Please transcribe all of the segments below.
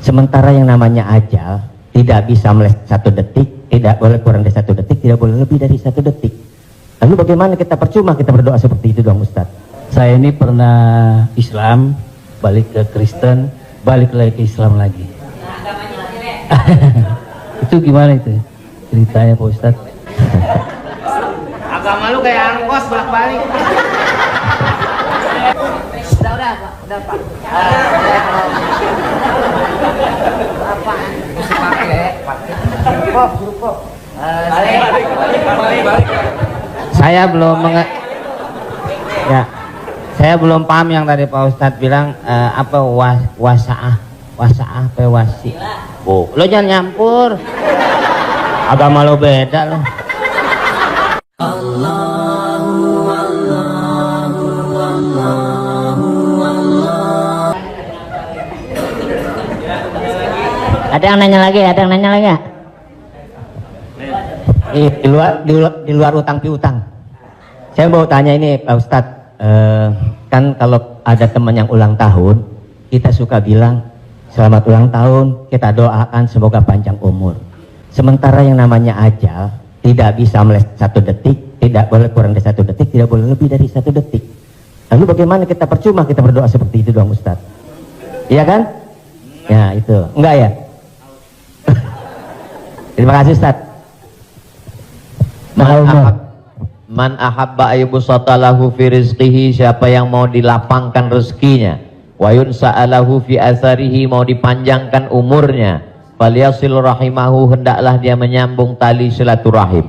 Sementara yang namanya ajal tidak bisa meleset 1 detik, tidak boleh kurang dari 1 detik, tidak boleh lebih dari 1 detik. Lalu bagaimana kita percuma kita berdoa seperti itu dong Ustaz? Saya ini pernah Islam, balik ke Kristen, balik lagi ke Islam lagi. Itu gimana itu ceritanya Pak Ustaz? Agama lu kayak angkos bolak-balik. Udah Pak. Apaan? Pakai. Kok. Balik. Saya belum paham yang tadi Pak Ustadz bilang apa wasaah apa wasi. Oh, lo jangan nyampur. Agama lo beda lo. Ada yang nanya lagi ya? Di luar utang piutang. Saya mau tanya ini Pak Ustadz, kan kalau ada teman yang ulang tahun, kita suka bilang selamat ulang tahun, kita doakan semoga panjang umur. Sementara yang namanya ajal tidak bisa meleset 1 detik, tidak boleh kurang dari 1 detik, tidak boleh lebih dari 1 detik. Lalu bagaimana kita percuma kita berdoa seperti itu dong Ustadz? Iya kan? Ya itu, enggak ya? Terima kasih Ustadz. Man ahabba ayyubsatalahu fi rizqihi, siapa yang mau dilapangkan rezekinya, wa yunsa'alahu fi atharihi, mau dipanjangkan umurnya, falyasil rahimahu, hendaklah dia menyambung tali silaturahim.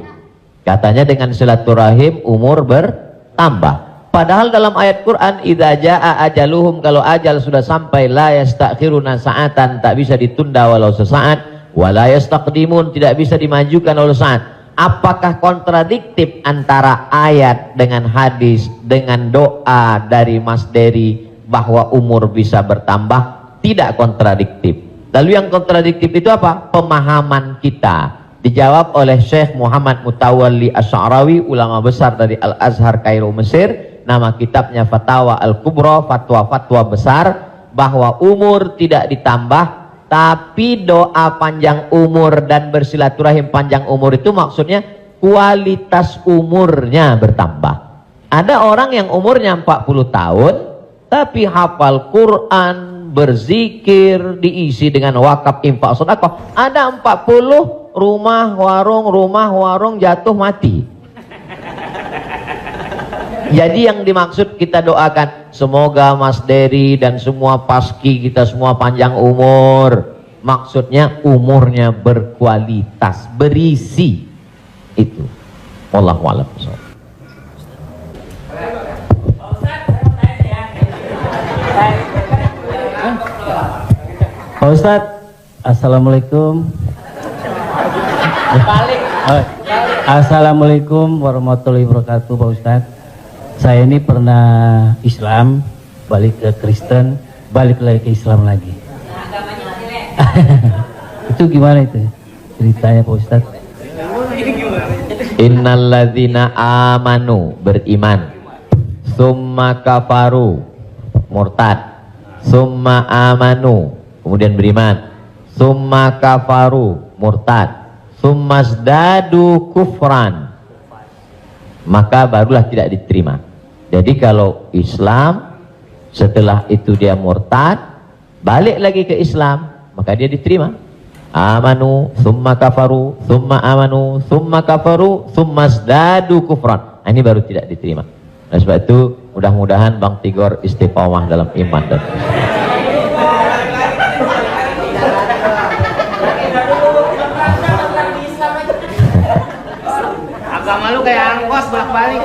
Katanya dengan silaturahim umur bertambah. Padahal dalam ayat Quran, idza jaa ajaluhum, kalau ajal sudah sampai, la yastakhiruna sa'atan, tak bisa ditunda walau sesaat, wa la yastaqdimun, tidak bisa dimajukan walau saat. Apakah kontradiktif antara ayat dengan hadis dengan doa dari Mas Dery bahwa umur bisa bertambah? Tidak kontradiktif. Lalu yang kontradiktif itu apa? Pemahaman kita. Dijawab oleh Syekh Muhammad Mutawalli Asy'arawi, ulama besar dari Al-Azhar Kairo Mesir. Nama kitabnya Fatawa Al-Kubra, fatwa-fatwa besar, bahwa umur tidak ditambah, tapi doa panjang umur dan bersilaturahim panjang umur itu maksudnya kualitas umurnya bertambah. Ada orang yang umurnya 40 tahun tapi hafal Quran, berzikir, diisi dengan wakaf, infak, sedekah. Ada 40 rumah warung jatuh mati. Jadi yang dimaksud kita doakan, semoga Mas Dery dan semua paski kita semua panjang umur. Maksudnya umurnya berkualitas, berisi. Itu. Wallahu a'lam. Pak Ustadz, assalamualaikum. Assalamualaikum warahmatullahi wabarakatuh Pak Ustadz. Saya ini pernah Islam, balik ke Kristen, balik lagi ke Islam lagi. Itu gimana itu ceritanya Pak Ustadz? Innalladzina amanu, beriman, summa kafaru, murtad, summa amanu, kemudian beriman, summa kafaru, murtad, summa zdadu kufran, maka barulah tidak diterima. Jadi kalau Islam setelah itu dia murtad, balik lagi ke Islam, maka dia diterima. Amanu summa kafaru summa amanu summa kafaru summa zdadu kufran, ini baru tidak diterima. Oleh sebab itu mudah-mudahan Bang Tigor istiqomah dalam iman dan Agama lu kayak angkos bolak-balik.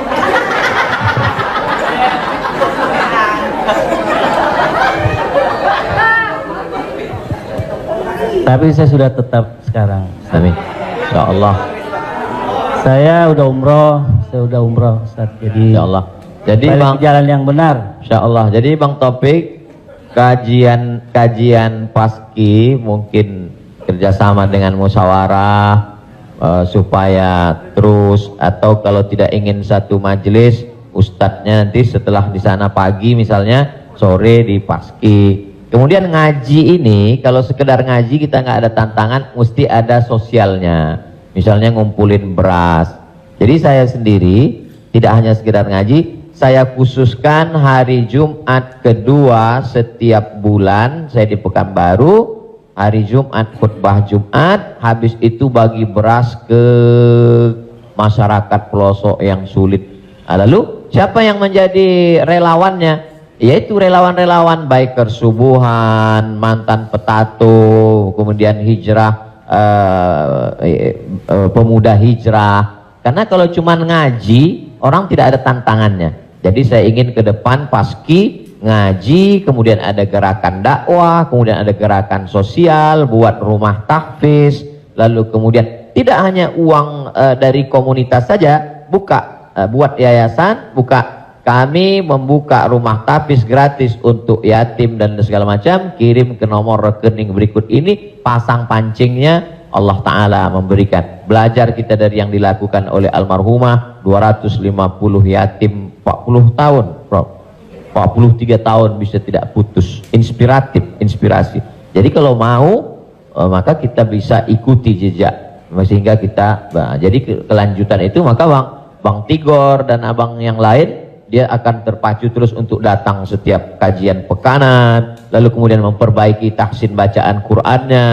Tapi saya sudah tetap sekarang. amin. Insyaallah. Saya udah umroh, Ustaz. Jadi Insyaallah. Jadi balik Bang, ke jalan yang benar. Insyaallah. Jadi Bang Topik, kajian paski mungkin kerjasama dengan musyawarah supaya terus, atau kalau tidak ingin satu majelis, ustadznya nanti setelah di sana pagi misalnya, sore di paski, Kemudian ngaji ini, kalau sekedar ngaji kita nggak ada tantangan, mesti ada sosialnya. Misalnya ngumpulin beras. Jadi saya sendiri tidak hanya sekedar ngaji, saya khususkan hari Jumat kedua setiap bulan, saya di Pekanbaru, hari Jumat khutbah Jumat, habis itu bagi beras ke masyarakat pelosok yang sulit. Lalu siapa yang menjadi relawannya? Yaitu relawan-relawan biker subuhan, mantan petato, kemudian hijrah, pemuda hijrah. Karena kalau cuma ngaji, orang tidak ada tantangannya. Jadi saya ingin ke depan paski ngaji, kemudian ada gerakan dakwah, kemudian ada gerakan sosial, buat rumah tahfiz, lalu kemudian tidak hanya uang dari komunitas saja, buat yayasan, kami membuka rumah tahfiz gratis untuk yatim dan segala macam, kirim ke nomor rekening berikut ini, pasang pancingnya, Allah Ta'ala memberikan. Belajar kita dari yang dilakukan oleh almarhumah, 250 yatim 40 tahun, 43 tahun bisa tidak putus. Inspiratif, inspirasi. Jadi kalau mau, maka kita bisa ikuti jejak, sehingga kita, jadi kelanjutan itu, maka Bang Tigor dan abang yang lain, dia akan terpacu terus untuk datang setiap kajian pekanan, lalu kemudian memperbaiki tahsin bacaan Qur'annya,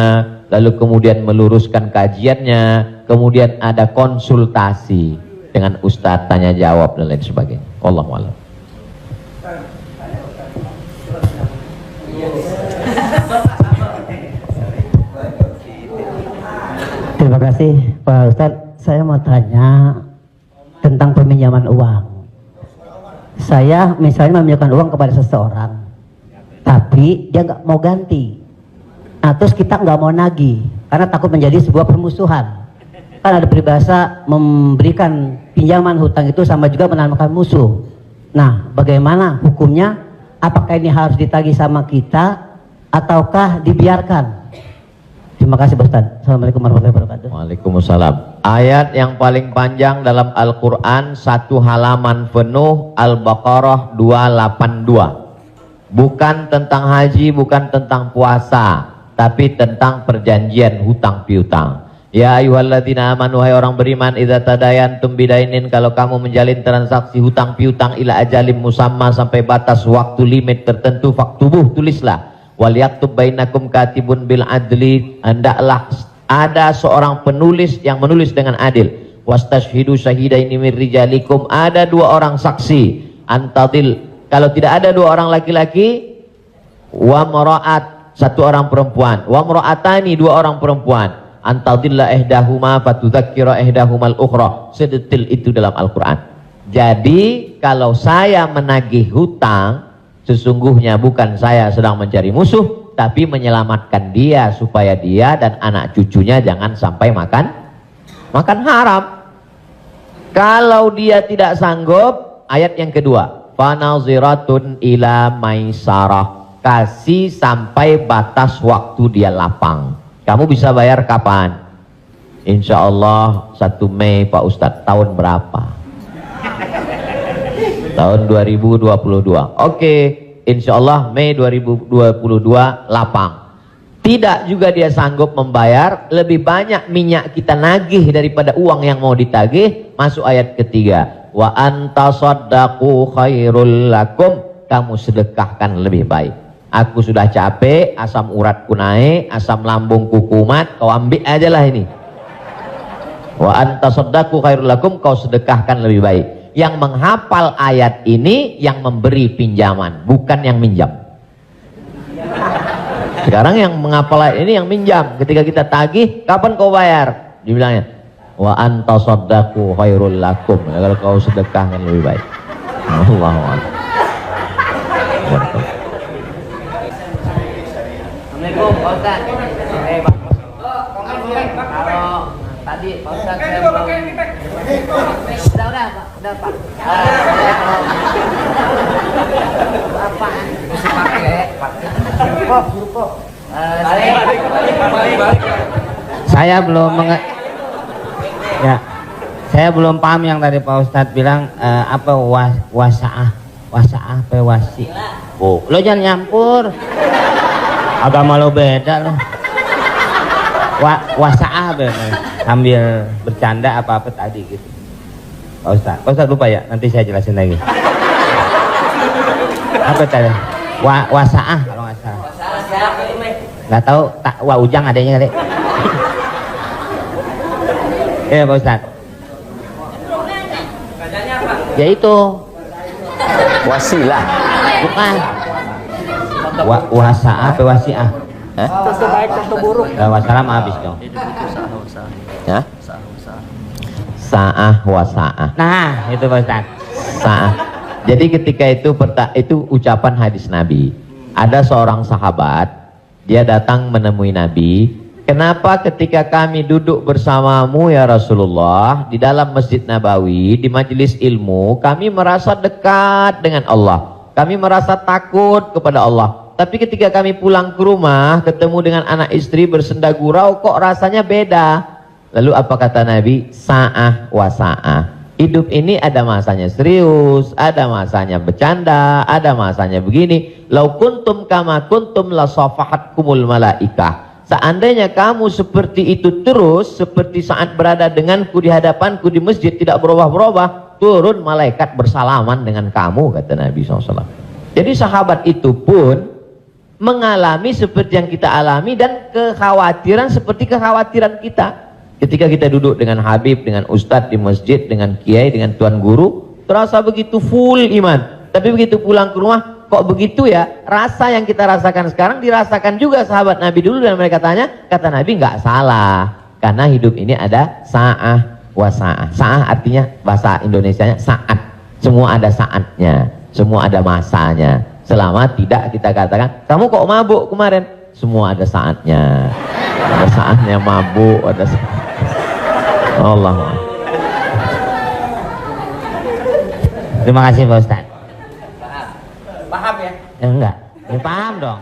lalu kemudian meluruskan kajiannya, kemudian ada konsultasi dengan ustadz, tanya jawab dan lain sebagainya. Wallahu a'lam. Terima kasih Pak Ustadz. Saya mau tanya tentang peminjaman uang. Saya misalnya meminjamkan uang kepada seseorang, tapi dia nggak mau ganti. Nah, terus kita nggak mau nagih karena takut menjadi sebuah permusuhan. Kan ada peribahasa memberikan pinjaman hutang itu sama juga menanamkan musuh. Nah, bagaimana hukumnya? Apakah ini harus ditagih sama kita ataukah dibiarkan? Terima kasih Pak Ustaz. Assalamualaikum warahmatullahi wabarakatuh. Waalaikumsalam. Ayat yang paling panjang dalam Al-Quran, satu halaman penuh, Al-Baqarah 282. Bukan tentang haji, bukan tentang puasa, tapi tentang perjanjian hutang piutang. Ya ayyuhalladzina amanu, hai orang beriman, idza tadayantum bidainin, kalau kamu menjalin transaksi hutang piutang ila ajalim musamma, sampai batas waktu limit tertentu, faktubuh, tulislah. Wal yaktub bainakum katibun bil adli, hendaklah ada seorang penulis yang menulis dengan adil. Wastashhidu syahidaini min rijalikum, ada dua orang saksi. Antadil, kalau tidak ada dua orang laki-laki, wa maraat, satu orang perempuan, wa maraatani, dua orang perempuan. Antadilla ihdahuma fatudzakkira ihdahumal ukhra. Sedetil itu dalam Al-Quran. Jadi kalau saya menagih hutang, sesungguhnya bukan saya sedang mencari musuh, tapi menyelamatkan dia supaya dia dan anak cucunya jangan sampai makan haram. Kalau dia tidak sanggup, ayat yang kedua, fanaziratun ila maisarah, kasih sampai batas waktu dia lapang. Kamu bisa bayar kapan? Insya Allah 1 Mei Pak Ustadz. Tahun berapa? Tahun 2022. Oke, insya Allah Mei 2022 lapang. Tidak juga dia sanggup membayar, lebih banyak minyak kita nagih daripada uang yang mau ditagih. Masuk ayat ketiga, wa antasaddaqu khairul lakum, kamu sedekahkan lebih baik. Aku sudah capek, asam uratku naik, asam lambungku kumat, kau ambil aja lah ini. Wa antasaddaqu khairul lakum, kau sedekahkan lebih baik. Yang menghafal ayat ini yang memberi pinjaman, bukan yang minjam. Sekarang yang menghafal ayat ini yang minjam. Ketika kita tagih, kapan kau bayar? Dibilangnya, wa antasaddaqu khairul lakum, kalau kau sedekahkan lebih baik. Allahu akbar. Assalamualaikum Pak Ustadz. Kalau tadi Pak Ustadz saya belum. Udah Pak. Apaan? Mesti pakai. Kok. Saya belum ya, saya belum paham yang tadi Pak Ustadz bilang apa wasaah apa wasi. Oh, lo jangan nyampur. Agama lo beda lo. Wasaah bener. Sambil bercanda apa-apa tadi gitu. Pak Ustaz lupa ya, nanti saya jelasin lagi. Apa tadi? Wasaah kalau nggak salah. Nggak tahu, Wah Ujang adanya kali. Ya Pak Ustaz. Ya itu. Wasilah. Bukan. Wasaah apa wasiah? Tentu baik, tentu buruk. Wassalam habis dong. Ya? Sa'ah wa sa'ah. Nah, itu Pak Ustaz. Sa'ah. Jadi ketika itu ucapan hadis Nabi. Ada seorang sahabat, dia datang menemui Nabi. Kenapa ketika kami duduk bersamamu ya Rasulullah di dalam Masjid Nabawi, di majelis ilmu, kami merasa dekat dengan Allah. Kami merasa takut kepada Allah. Tapi ketika kami pulang ke rumah, ketemu dengan anak istri bersenda gurau, kok rasanya beda. Lalu apa kata Nabi? Sa'ah wa sa'ah. Hidup ini ada masanya serius, ada masanya bercanda, ada masanya begini. Lau kuntum kama kuntum la safahatkumul malaikah. Seandainya kamu seperti itu terus, seperti saat berada denganku di hadapanku di masjid, tidak berubah-berubah, turun malaikat bersalaman dengan kamu, kata Nabi SAW. Jadi sahabat itu pun mengalami seperti yang kita alami dan kekhawatiran seperti kekhawatiran kita. Ketika kita duduk dengan Habib, dengan Ustadz di masjid, dengan Kiai, dengan Tuan Guru, terasa begitu full iman. Tapi begitu pulang ke rumah, kok begitu ya? Rasa yang kita rasakan sekarang dirasakan juga sahabat Nabi dulu, dan mereka tanya, kata Nabi nggak salah. Karena hidup ini ada sa'ah wa sa'ah. Sa'ah artinya bahasa Indonesianya saat. Semua ada saatnya, semua ada masanya. Selama tidak kita katakan, kamu kok mabuk kemarin? Semua ada saatnya. Ada saatnya mabuk, ada saatnya. Allah. Terima kasih Pak Ustaz. Paham ya? Enggak, ya, paham dong.